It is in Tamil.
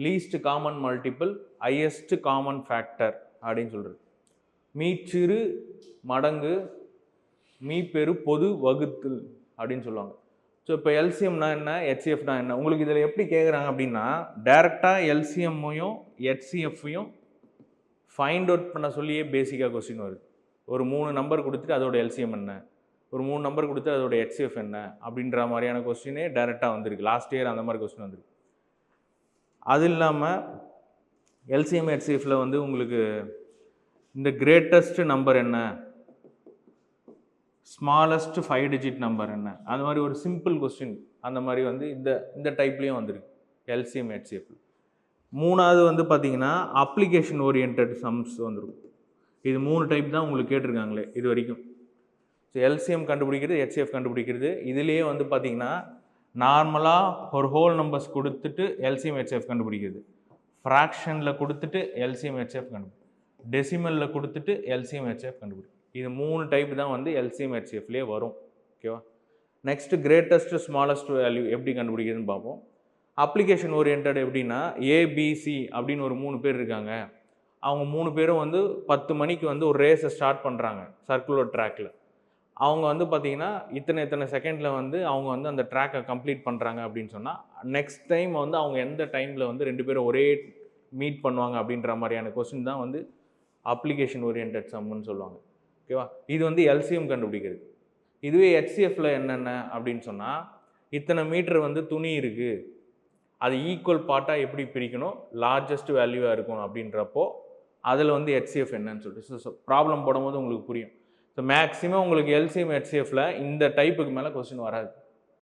Least common multiple highest common factor அப்படின்னு சொல்கிறது. மீச்சிறு மடங்கு மீப்பெரு பொது வகுத்தல் அப்படின்னு சொல்லுவாங்க. ஸோ இப்போ எல்சிஎம்னா என்ன, ஹெச்சிஎஃப்னா என்ன, உங்களுக்கு இதில் எப்படி கேட்குறாங்க அப்படின்னா டேரெக்டாக எல்சிஎம்மையும் ஹெச்சிஎஃப்பையும் ஃபைண்ட் அவுட் பண்ண சொல்லியே பேசிக்காக கொஸ்டின் வருது. ஒரு 3 நம்பர் கொடுத்துட்டு அதோட எல்சிஎம் என்ன, ஒரு 3 நம்பர் கொடுத்து அதோட ஹெச்சிஎஃப் என்ன அப்படின்ற மாதிரியான கொஸ்டினே டேரெக்டாக வந்திருக்கு. லாஸ்ட் இயர் அந்த மாதிரி கொஸ்டின் வந்திருக்கு. அது இல்லாமல் எல்சிஎம் ஹெச்சிஎஃப்பில் வந்து உங்களுக்கு இந்த கிரேட்டஸ்ட் நம்பர் என்ன, ஸ்மாலஸ்ட் 5 டிஜிட் நம்பர் என்ன, அந்த மாதிரி ஒரு சிம்பிள் கொஸ்டின் அந்த மாதிரி வந்து இந்த டைப்லேயும் வந்திருக்கு எல்சிஎம் ஹெச்சிஎஃப். மூணாவது வந்து பார்த்தீங்கன்னா அப்ளிகேஷன் ஓரியன்ட் சம்ஸ் வந்துடும். இது 3 டைப் தான் உங்களுக்கு கேட்டிருக்காங்களே இது வரைக்கும். ஸோ எல்சிஎம் கண்டுபிடிக்கிறது, ஹெச்சிஎஃப் கண்டுபிடிக்கிறது. இதுலேயே வந்து பார்த்தீங்கன்னா நார்மலாக ஒரு ஹோல் நம்பர்ஸ் கொடுத்துட்டு எல்சிஎம் ஹெச்சிஎஃப் கண்டுபிடிக்கிறது, ஃப்ராக்ஷனில் கொடுத்துட்டு எல்சிஎம் ஹெச்சிஎஃப் கண்டுபிடிக்கிறது, டெசிமலில் கொடுத்துட்டு எல்சிஎம் ஹெச்சிஎஃப் கண்டுபிடிக்கிறது. இது 3 டைப் தான் வந்து எல்சிஎம் ஹெச்சிஎஃப்லேயே வரும். ஓகேவா. நெக்ஸ்ட்டு கிரேட்டஸ்ட் ஸ்மாலஸ்ட் வேல்யூ எப்படி கண்டுபிடிக்கிறதுன்னு பார்ப்போம். அப்ளிகேஷன் ஓரியன்ட் எப்படின்னா ஏபிசி அப்படின்னு ஒரு 3 பேர் இருக்காங்க. அவங்க 3 பேரும் வந்து 10 மணிக்கு வந்து ஒரு ரேஸை ஸ்டார்ட் பண்ணுறாங்க சர்க்குலர் ட்ராக்கில். அவங்க வந்து பார்த்திங்கன்னா இத்தனை செகண்டில் வந்து அவங்க வந்து அந்த ட்ராக்கை கம்ப்ளீட் பண்ணுறாங்க அப்படின்னு சொன்னால் நெக்ஸ்ட் டைம் வந்து அவங்க எந்த டைமில் வந்து 2 பேரும் ஒரே மீட் பண்ணுவாங்க அப்படின்ற மாதிரியான கொஸ்டின் தான் வந்து அப்ளிகேஷன் ஓரியன்ட் சம்முன்னு சொல்லுவாங்க. ஓகேவா. இது வந்து எல்சிஎம் கண்டுபிடிக்கிறது. இதுவே ஹெச்சிஎஃப்ல என்னென்ன அப்படின்னு சொன்னால் இத்தனை மீட்டர் வந்து துணி இருக்குது, அது ஈக்குவல் பார்ட்டாக எப்படி பிரிக்கணும், லார்ஜஸ்ட் வேல்யூவாக இருக்கும் அப்படின்றப்போ அதில் வந்து ஹெச்சிஎஃப் என்னன்னு சொல்லிட்டு ஸோ ப்ராப்ளம் போடும்போது உங்களுக்கு புரியும். ஸோ மேக்ஸிமம் உங்களுக்கு எல்சிஎம் ஹெச்சிஎஃப்ல இந்த டைப்புக்கு மேலே கொஸ்டின் வராது.